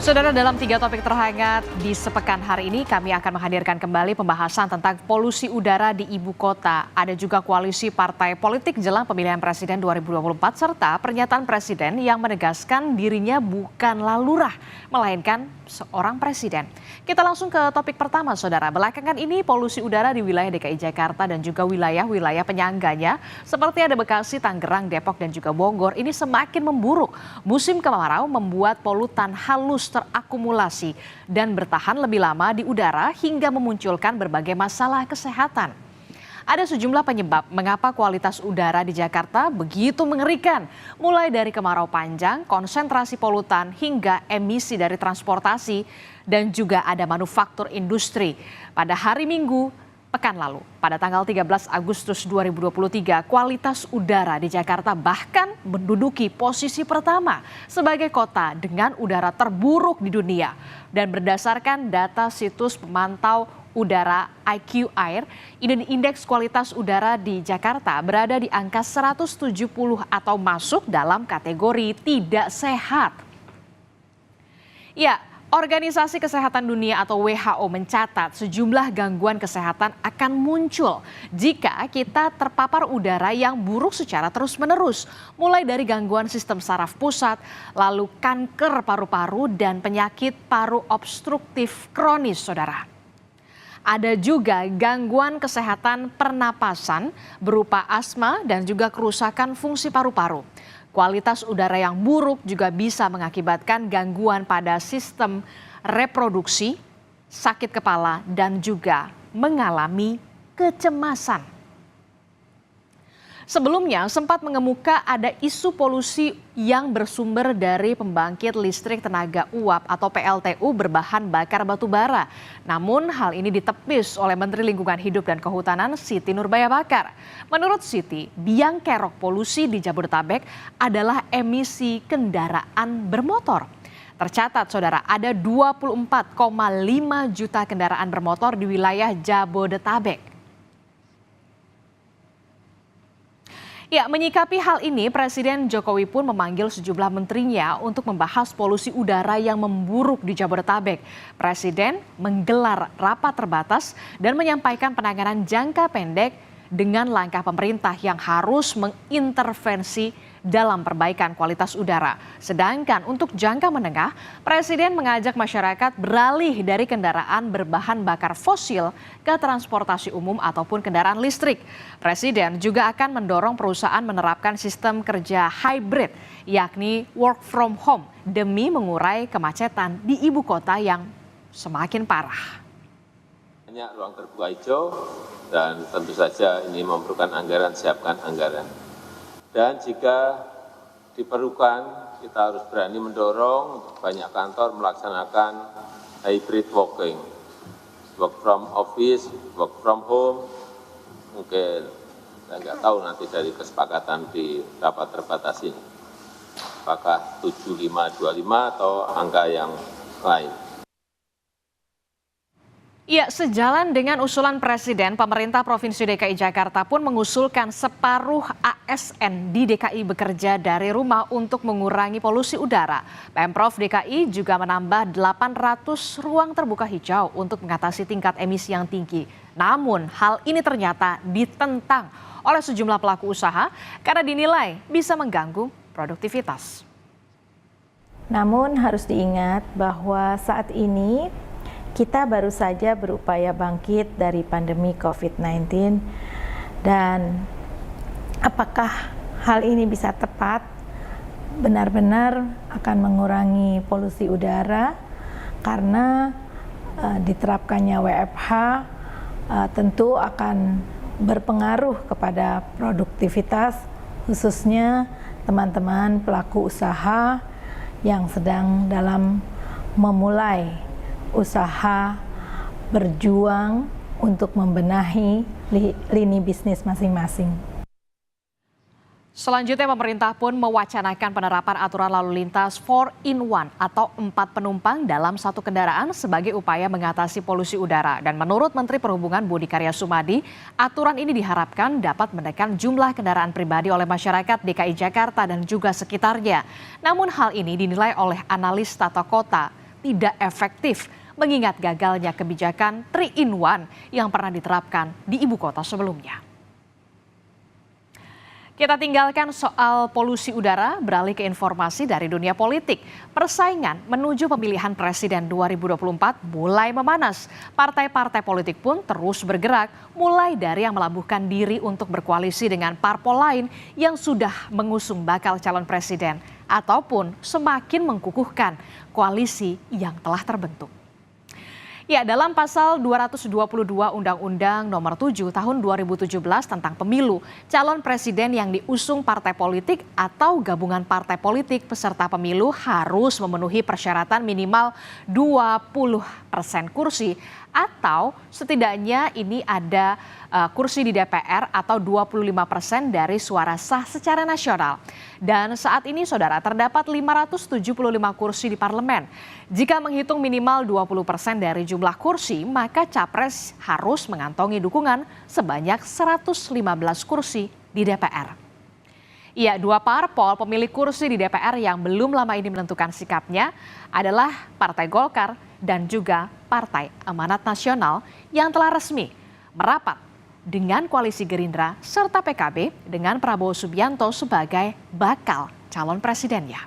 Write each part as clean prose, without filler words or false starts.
Saudara, dalam 3 topik terhangat di sepekan hari ini, kami akan menghadirkan kembali pembahasan tentang polusi udara di ibu kota. Ada juga koalisi partai politik jelang pemilihan presiden 2024, serta pernyataan presiden yang menegaskan dirinya bukanlah lurah, melainkan seorang presiden. Kita langsung ke topik pertama, saudara. Belakangan ini polusi udara di wilayah DKI Jakarta dan juga wilayah-wilayah penyangganya, seperti ada Bekasi, Tangerang, Depok, dan juga Bogor, ini semakin memburuk. Musim kemarau membuat polutan halus terakumulasi dan bertahan lebih lama di udara hingga memunculkan berbagai masalah kesehatan. Ada sejumlah penyebab mengapa kualitas udara di Jakarta begitu mengerikan, mulai dari kemarau panjang, konsentrasi polutan, hingga emisi dari transportasi, dan juga ada manufaktur industri. Pada hari Minggu pekan lalu, pada tanggal 13 Agustus 2023, kualitas udara di Jakarta bahkan menduduki posisi pertama sebagai kota dengan udara terburuk di dunia. Dan berdasarkan data situs pemantau udara IQ Air, indeks kualitas udara di Jakarta berada di angka 170 atau masuk dalam kategori tidak sehat. Ya, Organisasi Kesehatan Dunia atau WHO mencatat sejumlah gangguan kesehatan akan muncul jika kita terpapar udara yang buruk secara terus-menerus. Mulai dari gangguan sistem saraf pusat, lalu kanker paru-paru dan penyakit paru obstruktif kronis, saudara. Ada juga gangguan kesehatan pernapasan berupa asma dan juga kerusakan fungsi paru-paru. Kualitas udara yang buruk juga bisa mengakibatkan gangguan pada sistem reproduksi, sakit kepala, dan juga mengalami kecemasan. Sebelumnya sempat mengemuka ada isu polusi yang bersumber dari pembangkit listrik tenaga uap atau PLTU berbahan bakar batu bara. Namun hal ini ditepis oleh Menteri Lingkungan Hidup dan Kehutanan Siti Nurbaya Bakar. Menurut Siti, biang kerok polusi di Jabodetabek adalah emisi kendaraan bermotor. Tercatat, saudara, ada 24,5 juta kendaraan bermotor di wilayah Jabodetabek. Ya, menyikapi hal ini, Presiden Jokowi pun memanggil sejumlah menterinya untuk membahas polusi udara yang memburuk di Jabodetabek. Presiden menggelar rapat terbatas dan menyampaikan penanganan jangka pendek dengan langkah pemerintah yang harus mengintervensi dalam perbaikan kualitas udara. Sedangkan untuk jangka menengah, Presiden mengajak masyarakat beralih dari kendaraan berbahan bakar fosil ke transportasi umum ataupun kendaraan listrik. Presiden juga akan mendorong perusahaan menerapkan sistem kerja hybrid, yakni work from home, demi mengurai kemacetan di ibu kota yang semakin parah. Banyak ruang terbuka hijau dan tentu saja ini memerlukan anggaran, siapkan anggaran. Dan jika diperlukan, kita harus berani mendorong untuk banyak kantor melaksanakan hybrid working. Work from office, work from home, mungkin saya nggak tahu nanti dari kesepakatan di rapat terbatas ini. Apakah 7525 atau angka yang lain. Ya, sejalan dengan usulan Presiden, pemerintah Provinsi DKI Jakarta pun mengusulkan separuh ASN di DKI bekerja dari rumah untuk mengurangi polusi udara. Pemprov DKI juga menambah 800 ruang terbuka hijau untuk mengatasi tingkat emisi yang tinggi. Namun hal ini ternyata ditentang oleh sejumlah pelaku usaha karena dinilai bisa mengganggu produktivitas. Namun harus diingat bahwa saat ini kita baru saja berupaya bangkit dari pandemi COVID-19 dan apakah hal ini bisa tepat benar-benar akan mengurangi polusi udara karena diterapkannya WFH tentu akan berpengaruh kepada produktivitas khususnya teman-teman pelaku usaha yang sedang dalam memulai usaha berjuang untuk membenahi lini bisnis masing-masing. Selanjutnya pemerintah pun mewacanakan penerapan aturan lalu lintas 4-in-1 atau 4 penumpang dalam satu kendaraan sebagai upaya mengatasi polusi udara. Dan menurut Menteri Perhubungan Budi Karya Sumadi, aturan ini diharapkan dapat menekan jumlah kendaraan pribadi oleh masyarakat DKI Jakarta dan juga sekitarnya. Namun hal ini dinilai oleh analis tata kota tidak efektif mengingat gagalnya kebijakan 3-in-1 yang pernah diterapkan di ibu kota sebelumnya. Kita tinggalkan soal polusi udara, beralih ke informasi dari dunia politik. Persaingan menuju pemilihan presiden 2024 mulai memanas. Partai-partai politik pun terus bergerak, mulai dari yang melabuhkan diri untuk berkoalisi dengan parpol lain yang sudah mengusung bakal calon presiden, ataupun semakin mengkukuhkan koalisi yang telah terbentuk. Ya, dalam pasal 222 Undang-Undang Nomor 7 Tahun 2017 tentang pemilu, calon presiden yang diusung partai politik atau gabungan partai politik peserta pemilu harus memenuhi persyaratan minimal 20% kursi atau setidaknya ini ada kursi di DPR atau 25% dari suara sah secara nasional. Dan saat ini saudara terdapat 575 kursi di parlemen. Jika menghitung minimal 20% dari jumlah kursi, maka capres harus mengantongi dukungan sebanyak 115 kursi di DPR. Ya, dua parpol pemilik kursi di DPR yang belum lama ini menentukan sikapnya adalah Partai Golkar dan juga Partai Amanat Nasional yang telah resmi merapat dengan koalisi Gerindra serta PKB dengan Prabowo Subianto sebagai bakal calon presidennya.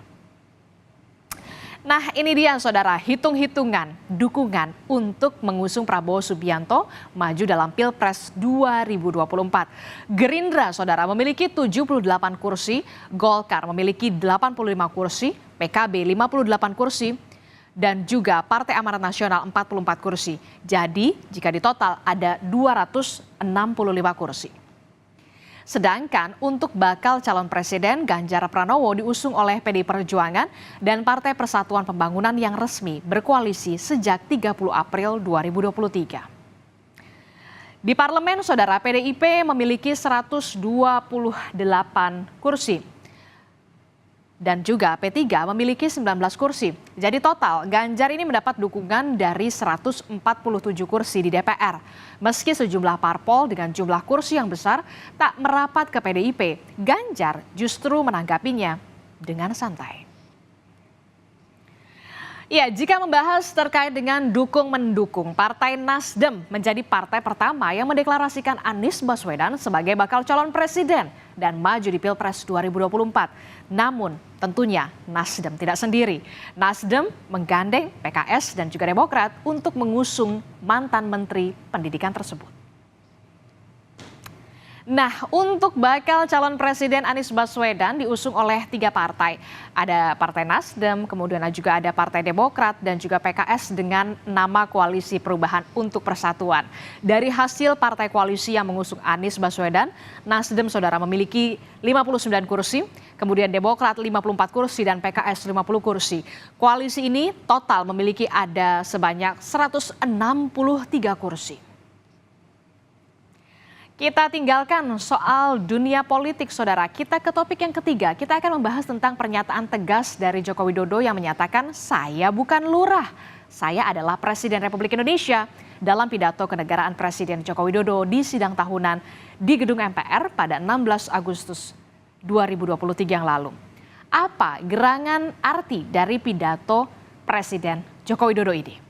Nah, ini dia saudara, hitung-hitungan dukungan untuk mengusung Prabowo Subianto maju dalam Pilpres 2024. Gerindra saudara memiliki 78 kursi, Golkar memiliki 85 kursi, PKB 58 kursi, dan juga Partai Amanat Nasional 44 kursi. Jadi jika ditotal ada 265 kursi. Sedangkan untuk bakal calon presiden Ganjar Pranowo diusung oleh PDI Perjuangan dan Partai Persatuan Pembangunan yang resmi berkoalisi sejak 30 April 2023. Di parlemen saudara, PDIP memiliki 128 kursi. Dan juga P3 memiliki 19 kursi. Jadi total Ganjar ini mendapat dukungan dari 147 kursi di DPR. Meski sejumlah parpol dengan jumlah kursi yang besar tak merapat ke PDIP, Ganjar justru menanggapinya dengan santai. Ya, jika membahas terkait dengan dukung-mendukung, Partai Nasdem menjadi partai pertama yang mendeklarasikan Anies Baswedan sebagai bakal calon presiden dan maju di Pilpres 2024. Namun tentunya Nasdem tidak sendiri. Nasdem menggandeng PKS dan juga Demokrat untuk mengusung mantan Menteri Pendidikan tersebut. Nah, untuk bakal calon presiden Anies Baswedan diusung oleh 3 partai. Ada Partai Nasdem, kemudian juga ada Partai Demokrat dan juga PKS dengan nama Koalisi Perubahan untuk Persatuan. Dari hasil partai koalisi yang mengusung Anies Baswedan, Nasdem saudara memiliki 59 kursi, kemudian Demokrat 54 kursi dan PKS 50 kursi. Koalisi ini total memiliki ada sebanyak 163 kursi. Kita tinggalkan soal dunia politik, saudara. Kita ke topik yang ketiga. Kita akan membahas tentang pernyataan tegas dari Joko Widodo yang menyatakan, "Saya bukan lurah, saya adalah Presiden Republik Indonesia." Dalam pidato kenegaraan Presiden Joko Widodo di sidang tahunan di Gedung MPR pada 16 Agustus 2023 yang lalu. Apa gerangan arti dari pidato Presiden Joko Widodo ini?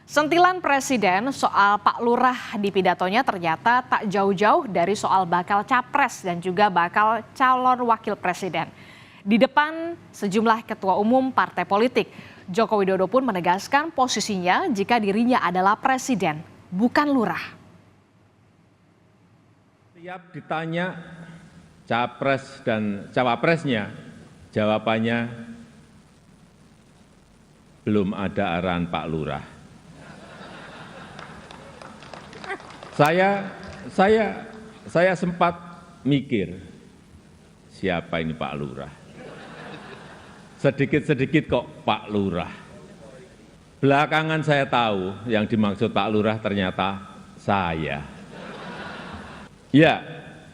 Sentilan Presiden soal Pak Lurah di pidatonya ternyata tak jauh-jauh dari soal bakal capres dan juga bakal calon wakil presiden. Di depan sejumlah ketua umum partai politik, Joko Widodo pun menegaskan posisinya jika dirinya adalah presiden, bukan lurah. Setiap ditanya capres dan cawapresnya, jawabannya belum ada arahan Pak Lurah. Saya sempat mikir, siapa ini Pak Lurah? Sedikit-sedikit kok Pak Lurah. Belakangan saya tahu yang dimaksud Pak Lurah ternyata saya. Ya,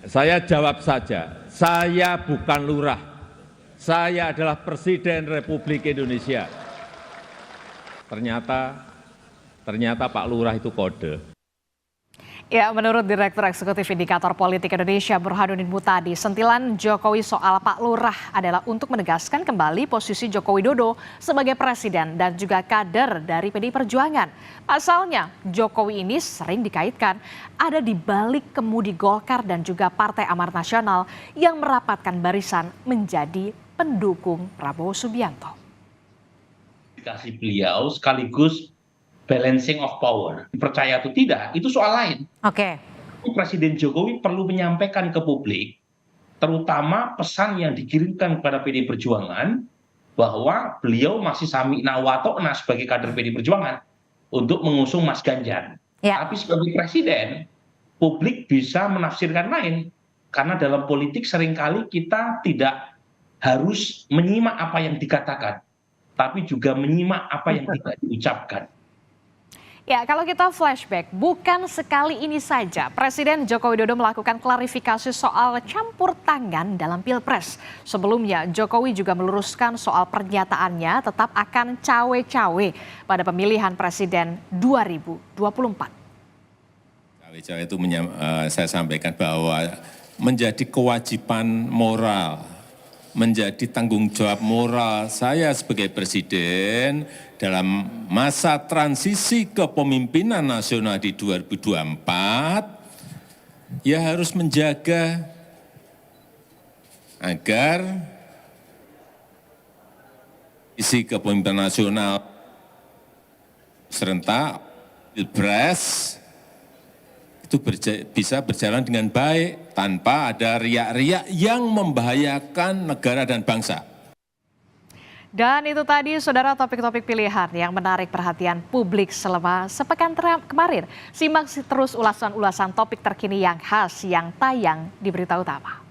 saya jawab saja, saya bukan lurah. Saya adalah Presiden Republik Indonesia. Ternyata Pak Lurah itu kode. Ya, menurut Direktur Eksekutif Indikator Politik Indonesia Burhanuddin Muhtadi, sentilan Jokowi soal Pak Lurah adalah untuk menegaskan kembali posisi Joko Widodo sebagai presiden dan juga kader dari PDI Perjuangan. Pasalnya, Jokowi ini sering dikaitkan ada di balik kemudi Golkar dan juga Partai Amanat Nasional yang merapatkan barisan menjadi pendukung Prabowo Subianto. Beliau sekaligus balancing of power. Percaya atau tidak, itu soal lain. Oke. Presiden Jokowi perlu menyampaikan ke publik, terutama pesan yang dikirimkan kepada PDI Perjuangan, bahwa beliau masih sami'na wa ta'na sebagai kader PDI Perjuangan untuk mengusung Mas Ganjar. Ya. Tapi sebagai presiden, publik bisa menafsirkan lain. Karena dalam politik seringkali kita tidak harus menyimak apa yang dikatakan, tapi juga menyimak apa yang tidak diucapkan. Ya, kalau kita flashback, bukan sekali ini saja Presiden Joko Widodo melakukan klarifikasi soal campur tangan dalam Pilpres. Sebelumnya, Jokowi juga meluruskan soal pernyataannya tetap akan cawe-cawe pada pemilihan Presiden 2024. Cawe-cawe itu saya sampaikan bahwa menjadi kewajiban moral, menjadi tanggung jawab moral saya sebagai presiden dalam masa transisi kepemimpinan nasional di 2024, ya harus menjaga agar isi kepemimpinan nasional serentak Pilpres itu bisa berjalan dengan baik tanpa ada riak-riak yang membahayakan negara dan bangsa. Dan itu tadi saudara topik-topik pilihan yang menarik perhatian publik selama sepekan kemarin. Simak terus ulasan-ulasan topik terkini yang khas yang tayang di Berita Utama.